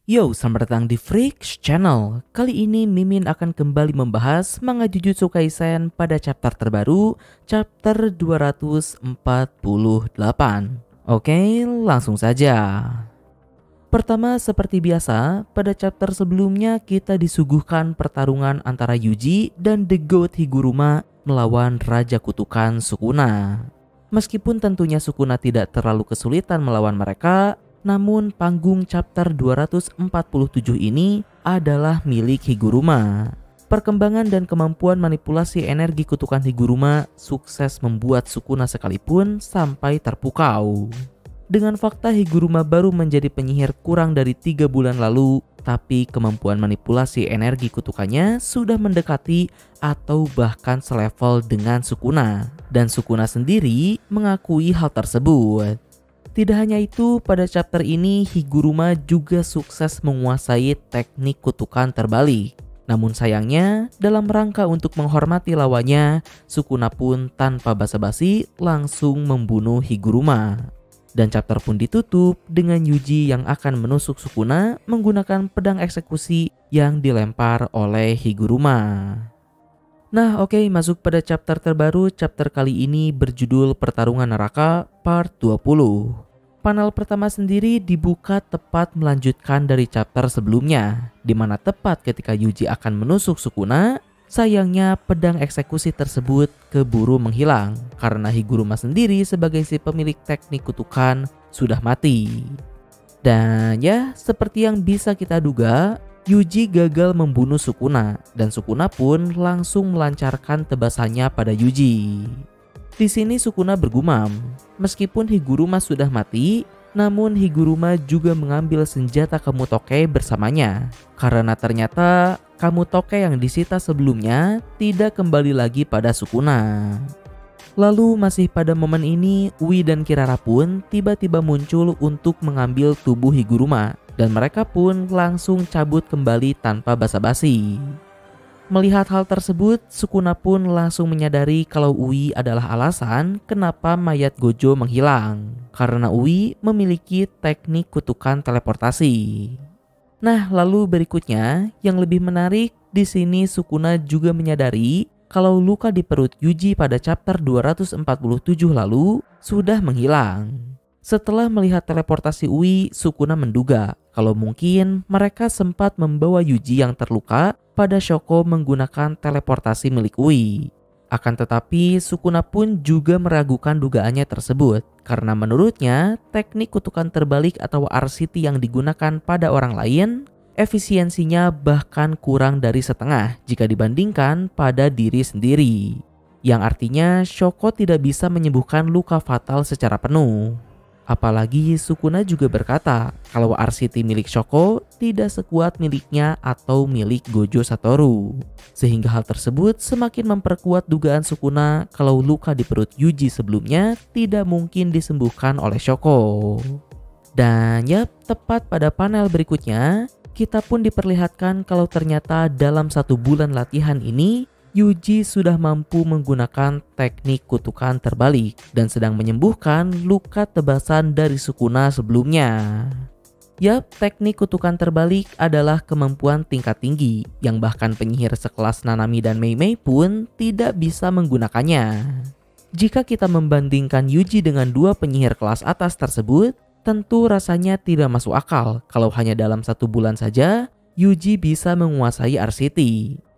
Yo, selamat datang di Freaks Channel. Kali ini Mimin akan kembali membahas manga Jujutsu Kaisen pada chapter terbaru, chapter 248. Oke, langsung saja. Pertama, seperti biasa, pada chapter sebelumnya kita disuguhkan pertarungan antara Yuji dan The Goat Higuruma melawan Raja Kutukan Sukuna. Meskipun tentunya Sukuna tidak terlalu kesulitan melawan mereka, namun panggung chapter 247 ini adalah milik Higuruma. Perkembangan dan kemampuan manipulasi energi kutukan Higuruma sukses membuat Sukuna sekalipun sampai terpukau. Dengan fakta Higuruma baru menjadi penyihir kurang dari 3 bulan lalu, tapi kemampuan manipulasi energi kutukannya sudah mendekati atau bahkan selevel dengan Sukuna. Dan Sukuna sendiri mengakui hal tersebut. Tidak hanya itu, pada chapter ini Higuruma juga sukses menguasai teknik kutukan terbalik. Namun sayangnya, dalam rangka untuk menghormati lawannya, Sukuna pun tanpa basa-basi langsung membunuh Higuruma. Dan chapter pun ditutup dengan Yuji yang akan menusuk Sukuna menggunakan pedang eksekusi yang dilempar oleh Higuruma. Nah oke, masuk pada chapter terbaru. Chapter kali ini berjudul Pertarungan Neraka Part 20. Panel pertama sendiri dibuka tepat melanjutkan dari chapter sebelumnya, di mana tepat ketika Yuji akan menusuk Sukuna, sayangnya pedang eksekusi tersebut keburu menghilang karena Higuruma sendiri sebagai si pemilik teknik kutukan sudah mati. Dan ya, seperti yang bisa kita duga, Yuji gagal membunuh Sukuna dan Sukuna pun langsung melancarkan tebasannya pada Yuji. Di sini Sukuna bergumam, meskipun Higuruma sudah mati, namun Higuruma juga mengambil senjata Kamutoke bersamanya. Karena ternyata Kamutoke yang disita sebelumnya tidak kembali lagi pada Sukuna. Lalu masih pada momen ini, Ui dan Kirara pun tiba-tiba muncul untuk mengambil tubuh Higuruma. Dan mereka pun langsung cabut kembali tanpa basa-basi. Melihat hal tersebut, Sukuna pun langsung menyadari kalau Ui adalah alasan kenapa mayat Gojo menghilang. Karena Ui memiliki teknik kutukan teleportasi. Nah, lalu berikutnya yang lebih menarik, di sini Sukuna juga menyadari kalau luka di perut Yuji pada chapter 247 lalu sudah menghilang. Setelah melihat teleportasi Ui, Sukuna menduga kalau mungkin mereka sempat membawa Yuji yang terluka pada Shoko menggunakan teleportasi milik Ui. Akan tetapi Sukuna pun juga meragukan dugaannya tersebut karena menurutnya teknik kutukan terbalik atau RCT yang digunakan pada orang lain efisiensinya bahkan kurang dari setengah jika dibandingkan pada diri sendiri. Yang artinya Shoko tidak bisa menyembuhkan luka fatal secara penuh. Apalagi Sukuna juga berkata kalau RCT milik Shoko tidak sekuat miliknya atau milik Gojo Satoru. Sehingga hal tersebut semakin memperkuat dugaan Sukuna kalau luka di perut Yuji sebelumnya tidak mungkin disembuhkan oleh Shoko. Dan ya, tepat pada panel berikutnya, kita pun diperlihatkan kalau ternyata dalam 1 bulan latihan ini, Yuji sudah mampu menggunakan teknik kutukan terbalik dan sedang menyembuhkan luka tebasan dari Sukuna sebelumnya. Yap, teknik kutukan terbalik adalah kemampuan tingkat tinggi yang bahkan penyihir sekelas Nanami dan Mei Mei pun tidak bisa menggunakannya. Jika kita membandingkan Yuji dengan 2 penyihir kelas atas tersebut, tentu rasanya tidak masuk akal kalau hanya dalam 1 bulan saja Yuji bisa menguasai RCT.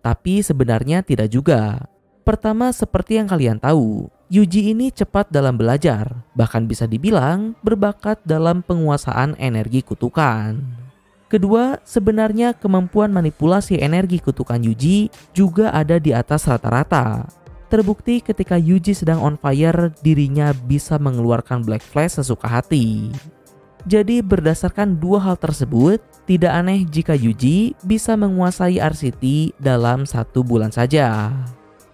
Tapi sebenarnya tidak juga. Pertama, seperti yang kalian tahu, Yuji ini cepat dalam belajar, bahkan bisa dibilang berbakat dalam penguasaan energi kutukan. Kedua, sebenarnya kemampuan manipulasi energi kutukan Yuji juga ada di atas rata-rata. Terbukti ketika Yuji sedang on fire, dirinya bisa mengeluarkan Black Flash sesuka hati. Jadi berdasarkan 2 hal tersebut, tidak aneh jika Yuji bisa menguasai RCT dalam 1 bulan saja.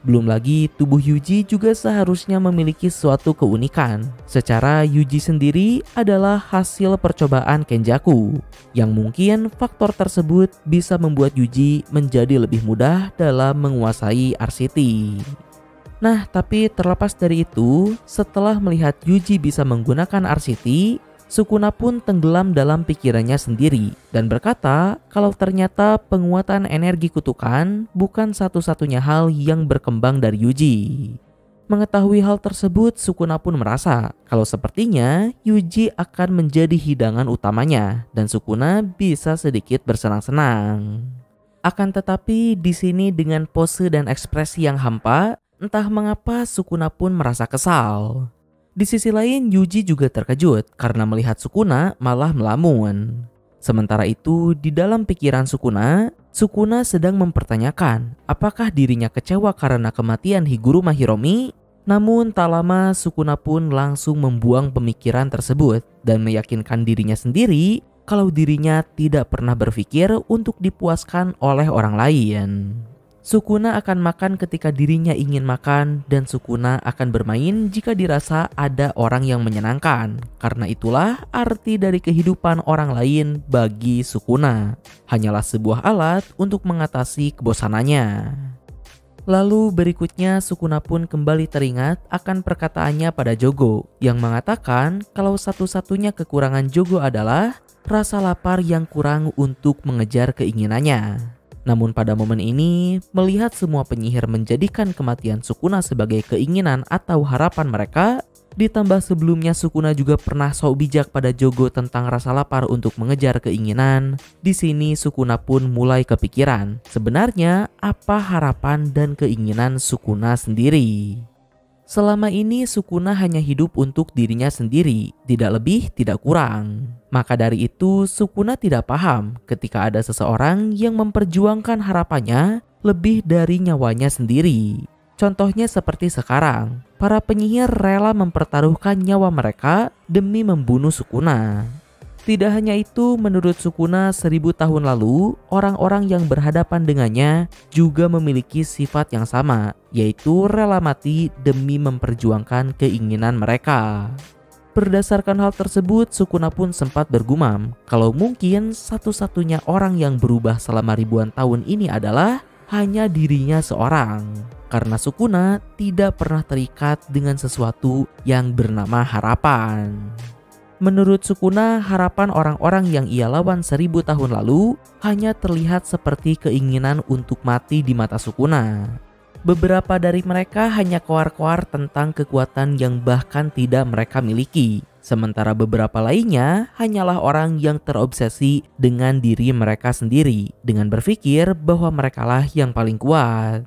Belum lagi tubuh Yuji juga seharusnya memiliki suatu keunikan. Secara Yuji sendiri adalah hasil percobaan Kenjaku, yang mungkin faktor tersebut bisa membuat Yuji menjadi lebih mudah dalam menguasai RCT. Nah, tapi terlepas dari itu, setelah melihat Yuji bisa menggunakan RCT, Sukuna pun tenggelam dalam pikirannya sendiri dan berkata kalau ternyata penguatan energi kutukan bukan satu-satunya hal yang berkembang dari Yuji. Mengetahui hal tersebut, Sukuna pun merasa kalau sepertinya Yuji akan menjadi hidangan utamanya dan Sukuna bisa sedikit bersenang-senang. Akan tetapi di sini dengan pose dan ekspresi yang hampa, entah mengapa Sukuna pun merasa kesal. Di sisi lain, Yuji juga terkejut karena melihat Sukuna malah melamun. Sementara itu, di dalam pikiran Sukuna sedang mempertanyakan apakah dirinya kecewa karena kematian Higuruma Hiromi. Namun tak lama Sukuna pun langsung membuang pemikiran tersebut dan meyakinkan dirinya sendiri kalau dirinya tidak pernah berpikir untuk dipuaskan oleh orang lain. Sukuna akan makan ketika dirinya ingin makan dan Sukuna akan bermain jika dirasa ada orang yang menyenangkan. Karena itulah arti dari kehidupan orang lain bagi Sukuna. Hanyalah sebuah alat untuk mengatasi kebosanannya. Lalu berikutnya Sukuna pun kembali teringat akan perkataannya pada Jogo yang mengatakan kalau satu-satunya kekurangan Jogo adalah rasa lapar yang kurang untuk mengejar keinginannya. Namun pada momen ini, melihat semua penyihir menjadikan kematian Sukuna sebagai keinginan atau harapan mereka, ditambah sebelumnya Sukuna juga pernah sok bijak pada Jogo tentang rasa lapar untuk mengejar keinginan. Di sini Sukuna pun mulai kepikiran, sebenarnya apa harapan dan keinginan Sukuna sendiri. Selama ini Sukuna hanya hidup untuk dirinya sendiri, tidak lebih tidak kurang. Maka dari itu Sukuna tidak paham ketika ada seseorang yang memperjuangkan harapannya lebih dari nyawanya sendiri. Contohnya seperti sekarang, para penyihir rela mempertaruhkan nyawa mereka demi membunuh Sukuna. Tidak hanya itu, menurut Sukuna 1000 tahun lalu, orang-orang yang berhadapan dengannya juga memiliki sifat yang sama, yaitu rela mati demi memperjuangkan keinginan mereka. Berdasarkan hal tersebut, Sukuna pun sempat bergumam kalau mungkin satu-satunya orang yang berubah selama ribuan tahun ini adalah hanya dirinya seorang. Karena Sukuna tidak pernah terikat dengan sesuatu yang bernama harapan. Menurut Sukuna, harapan orang-orang yang ia lawan 1000 tahun lalu hanya terlihat seperti keinginan untuk mati di mata Sukuna. Beberapa dari mereka hanya koar-koar tentang kekuatan yang bahkan tidak mereka miliki. Sementara beberapa lainnya hanyalah orang yang terobsesi dengan diri mereka sendiri dengan berpikir bahwa merekalah yang paling kuat.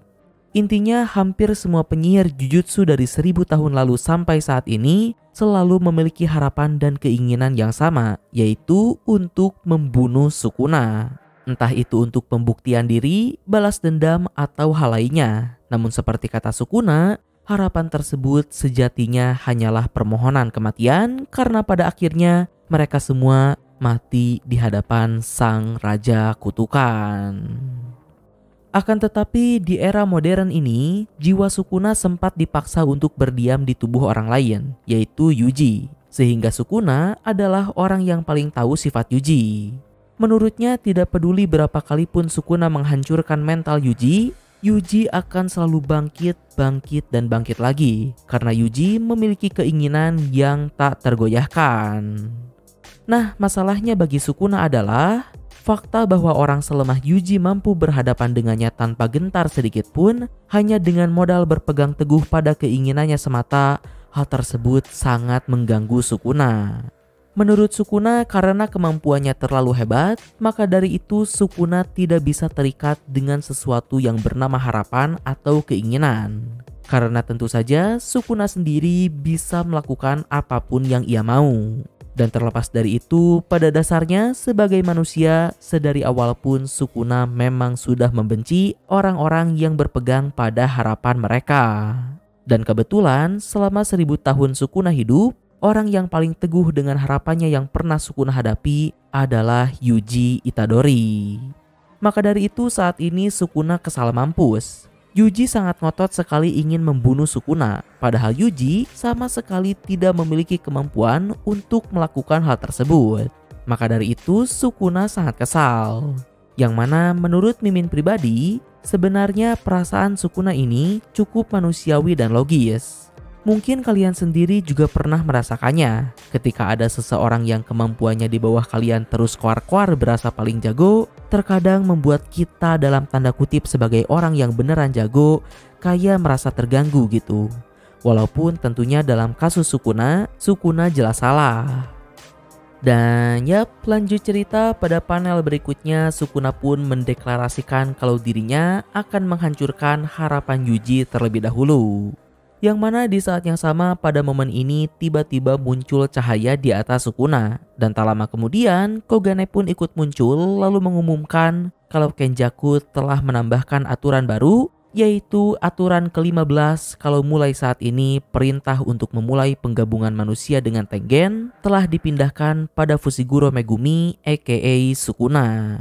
Intinya hampir semua penyihir Jujutsu dari 1000 tahun lalu sampai saat ini selalu memiliki harapan dan keinginan yang sama, yaitu untuk membunuh Sukuna. Entah itu untuk pembuktian diri, balas dendam, atau hal lainnya. Namun seperti kata Sukuna, harapan tersebut sejatinya hanyalah permohonan kematian karena pada akhirnya mereka semua mati di hadapan Sang Raja Kutukan. Akan tetapi di era modern ini, jiwa Sukuna sempat dipaksa untuk berdiam di tubuh orang lain, yaitu Yuji. Sehingga Sukuna adalah orang yang paling tahu sifat Yuji. Menurutnya tidak peduli berapa kali pun Sukuna menghancurkan mental Yuji, Yuji akan selalu bangkit dan bangkit lagi. Karena Yuji memiliki keinginan yang tak tergoyahkan. Nah, masalahnya bagi Sukuna adalah fakta bahwa orang selemah Yuji mampu berhadapan dengannya tanpa gentar sedikit pun hanya dengan modal berpegang teguh pada keinginannya semata. Hal tersebut sangat mengganggu Sukuna. Menurut Sukuna, karena kemampuannya terlalu hebat, maka dari itu Sukuna tidak bisa terikat dengan sesuatu yang bernama harapan atau keinginan. Karena tentu saja Sukuna sendiri bisa melakukan apapun yang ia mau. Dan terlepas dari itu, pada dasarnya sebagai manusia, sedari awal pun Sukuna memang sudah membenci orang-orang yang berpegang pada harapan mereka. Dan kebetulan selama 1000 tahun Sukuna hidup, orang yang paling teguh dengan harapannya yang pernah Sukuna hadapi adalah Yuji Itadori. Maka dari itu saat ini Sukuna kesal mampus. Yuji sangat ngotot sekali ingin membunuh Sukuna, padahal Yuji sama sekali tidak memiliki kemampuan untuk melakukan hal tersebut. Maka dari itu Sukuna sangat kesal. Yang mana menurut Mimin pribadi, sebenarnya perasaan Sukuna ini cukup manusiawi dan logis. Mungkin kalian sendiri juga pernah merasakannya ketika ada seseorang yang kemampuannya di bawah kalian terus koar-koar berasa paling jago, terkadang membuat kita dalam tanda kutip sebagai orang yang beneran jago kayak merasa terganggu gitu. Walaupun tentunya dalam kasus Sukuna jelas salah. Dan yap, lanjut cerita pada panel berikutnya, Sukuna pun mendeklarasikan kalau dirinya akan menghancurkan harapan Yuji terlebih dahulu. Yang mana di saat yang sama pada momen ini tiba-tiba muncul cahaya di atas Sukuna. Dan tak lama kemudian Kogane pun ikut muncul lalu mengumumkan kalau Kenjaku telah menambahkan aturan baru, yaitu aturan ke-15 kalau mulai saat ini perintah untuk memulai penggabungan manusia dengan Tengen telah dipindahkan pada Fushiguro Megumi aka Sukuna.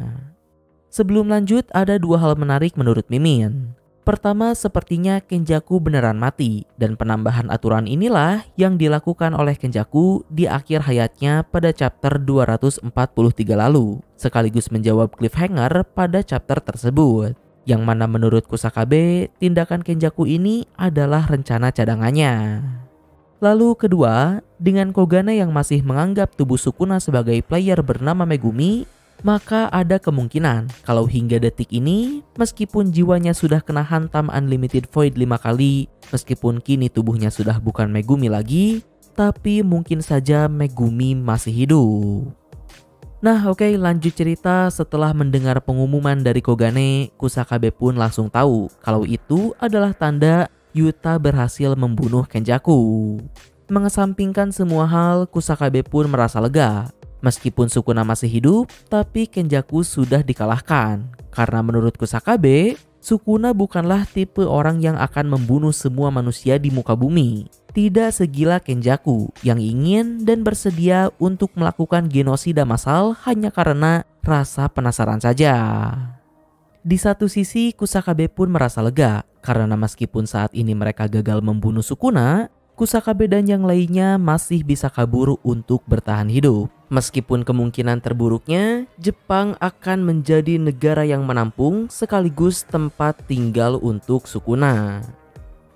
Sebelum lanjut, ada dua hal menarik menurut Mimin. Pertama, sepertinya Kenjaku beneran mati, dan penambahan aturan inilah yang dilakukan oleh Kenjaku di akhir hayatnya pada chapter 243 lalu, sekaligus menjawab cliffhanger pada chapter tersebut. Yang mana menurut Kusakabe, tindakan Kenjaku ini adalah rencana cadangannya. Lalu kedua, dengan Kogane yang masih menganggap tubuh Sukuna sebagai player bernama Megumi, maka ada kemungkinan kalau hingga detik ini, meskipun jiwanya sudah kena hantam Unlimited Void 5 kali, meskipun kini tubuhnya sudah bukan Megumi lagi, tapi mungkin saja Megumi masih hidup. Nah oke, lanjut cerita. Setelah mendengar pengumuman dari Kogane, Kusakabe pun langsung tahu kalau itu adalah tanda Yuta berhasil membunuh Kenjaku. Mengesampingkan semua hal, Kusakabe pun merasa lega. Meskipun Sukuna masih hidup, tapi Kenjaku sudah dikalahkan. Karena menurut Kusakabe, Sukuna bukanlah tipe orang yang akan membunuh semua manusia di muka bumi. Tidak segila Kenjaku yang ingin dan bersedia untuk melakukan genosida massal hanya karena rasa penasaran saja. Di satu sisi, Kusakabe pun merasa lega karena meskipun saat ini mereka gagal membunuh Sukuna, Kusakabe dan yang lainnya masih bisa kabur untuk bertahan hidup. Meskipun kemungkinan terburuknya, Jepang akan menjadi negara yang menampung sekaligus tempat tinggal untuk Sukuna.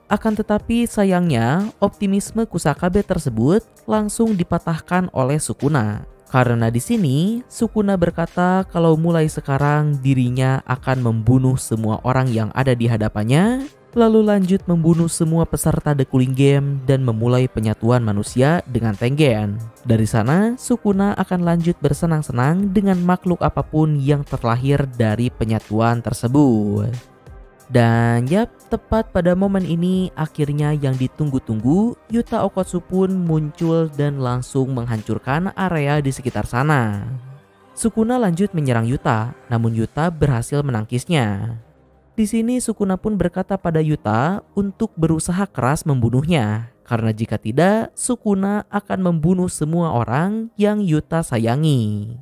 Akan tetapi sayangnya, optimisme Kusakabe tersebut langsung dipatahkan oleh Sukuna. Karena di sini, Sukuna berkata kalau mulai sekarang dirinya akan membunuh semua orang yang ada di hadapannya, lalu lanjut membunuh semua peserta The Cooling Game dan memulai penyatuan manusia dengan Tengen. Dari sana, Sukuna akan lanjut bersenang-senang dengan makhluk apapun yang terlahir dari penyatuan tersebut. Dan yap, tepat pada momen ini akhirnya yang ditunggu-tunggu, Yuta Okkotsu pun muncul dan langsung menghancurkan area di sekitar sana. Sukuna lanjut menyerang Yuta, namun Yuta berhasil menangkisnya. Di sini Sukuna pun berkata pada Yuta untuk berusaha keras membunuhnya, karena jika tidak, Sukuna akan membunuh semua orang yang Yuta sayangi.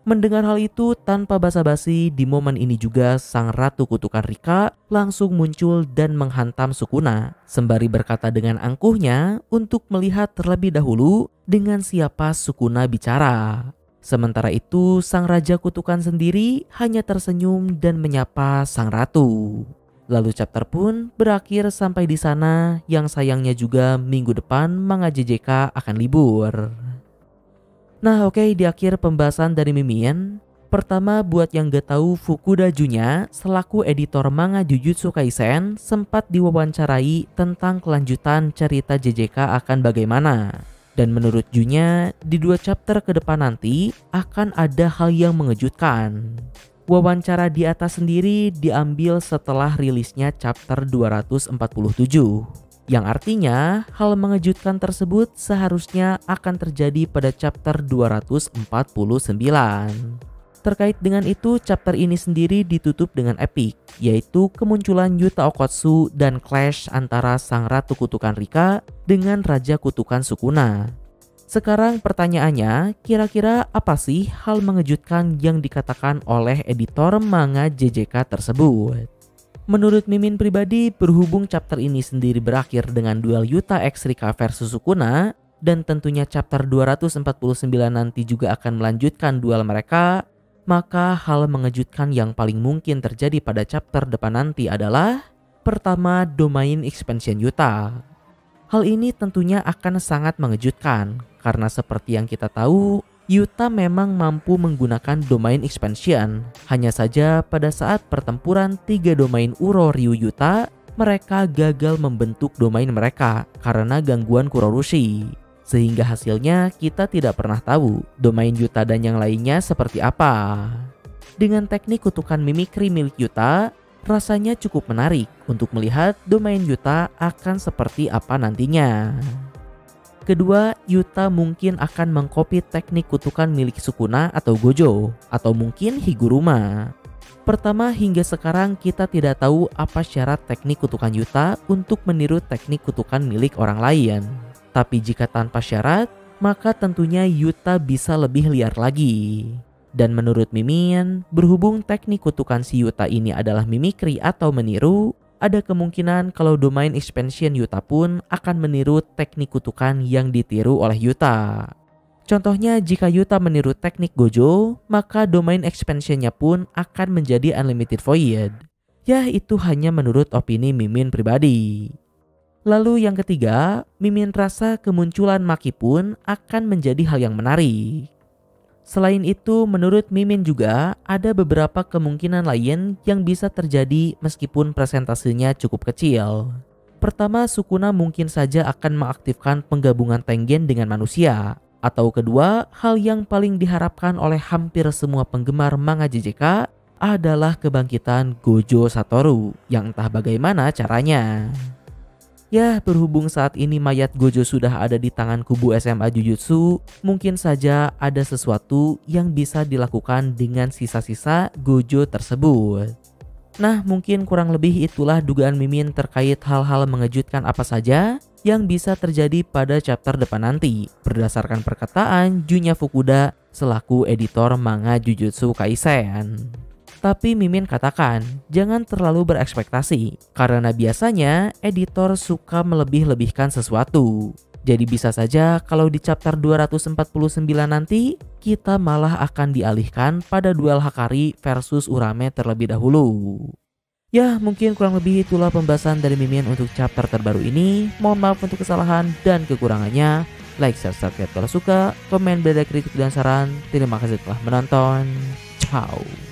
Mendengar hal itu tanpa basa-basi, di momen ini juga sang Ratu Kutukan Rika langsung muncul dan menghantam Sukuna, sembari berkata dengan angkuhnya untuk melihat terlebih dahulu dengan siapa Sukuna bicara. Sementara itu, sang Raja Kutukan sendiri hanya tersenyum dan menyapa sang ratu. Lalu chapter pun berakhir sampai di sana, yang sayangnya juga minggu depan manga JJK akan libur. Nah oke, di akhir pembahasan dari Mimin, pertama buat yang gak tahu, Fukuda Junya selaku editor manga Jujutsu Kaisen sempat diwawancarai tentang kelanjutan cerita JJK akan bagaimana. Dan menurut Junya, di 2 chapter ke depan nanti akan ada hal yang mengejutkan. Wawancara di atas sendiri diambil setelah rilisnya chapter 247. Yang artinya, hal mengejutkan tersebut seharusnya akan terjadi pada chapter 249. Terkait dengan itu, chapter ini sendiri ditutup dengan epic, yaitu kemunculan Yuta Okkotsu dan clash antara sang Ratu Kutukan Rika dengan Raja Kutukan Sukuna. Sekarang pertanyaannya, kira-kira apa sih hal mengejutkan yang dikatakan oleh editor manga JJK tersebut? Menurut Mimin pribadi, berhubung chapter ini sendiri berakhir dengan duel Yuta x Rika versus Sukuna, dan tentunya chapter 249 nanti juga akan melanjutkan duel mereka, maka hal mengejutkan yang paling mungkin terjadi pada chapter depan nanti adalah pertama, domain expansion Yuta. Hal ini tentunya akan sangat mengejutkan karena seperti yang kita tahu, Yuta memang mampu menggunakan domain expansion. Hanya saja pada saat pertempuran 3 domain Uro Ryu Yuta, mereka gagal membentuk domain mereka karena gangguan Kurorushi. Sehingga hasilnya kita tidak pernah tahu domain Yuta dan yang lainnya seperti apa. Dengan teknik kutukan mimikri milik Yuta, rasanya cukup menarik untuk melihat domain Yuta akan seperti apa nantinya. Kedua, Yuta mungkin akan mengcopy teknik kutukan milik Sukuna atau Gojo, atau mungkin Higuruma. Pertama, hingga sekarang kita tidak tahu apa syarat teknik kutukan Yuta untuk meniru teknik kutukan milik orang lain. Tapi jika tanpa syarat, maka tentunya Yuta bisa lebih liar lagi. Dan menurut Mimin, berhubung teknik kutukan si Yuta ini adalah mimikri atau meniru, ada kemungkinan kalau domain expansion Yuta pun akan meniru teknik kutukan yang ditiru oleh Yuta. Contohnya jika Yuta meniru teknik Gojo, maka domain expansionnya pun akan menjadi Unlimited Void. Ya, itu hanya menurut opini Mimin pribadi. Lalu yang ketiga, Mimin rasa kemunculan Maki pun akan menjadi hal yang menarik. Selain itu, menurut Mimin juga ada beberapa kemungkinan lain yang bisa terjadi meskipun presentasenya cukup kecil. Pertama, Sukuna mungkin saja akan mengaktifkan penggabungan Tengen dengan manusia. Atau kedua, hal yang paling diharapkan oleh hampir semua penggemar manga JJK adalah kebangkitan Gojo Satoru yang entah bagaimana caranya. Ya, berhubung saat ini mayat Gojo sudah ada di tangan kubu SMA Jujutsu, mungkin saja ada sesuatu yang bisa dilakukan dengan sisa-sisa Gojo tersebut. Nah, mungkin kurang lebih itulah dugaan Mimin terkait hal-hal mengejutkan apa saja yang bisa terjadi pada chapter depan nanti, berdasarkan perkataan Junya Fukuda selaku editor manga Jujutsu Kaisen. Tapi Mimin katakan, jangan terlalu berekspektasi, karena biasanya editor suka melebih-lebihkan sesuatu. Jadi bisa saja kalau di chapter 249 nanti, kita malah akan dialihkan pada duel Hakari versus Urame terlebih dahulu. Ya, mungkin kurang lebih itulah pembahasan dari Mimin untuk chapter terbaru ini. Mohon maaf untuk kesalahan dan kekurangannya. Like, share, subscribe kalau suka, komen, beda kritik dan saran. Terima kasih telah menonton. Ciao.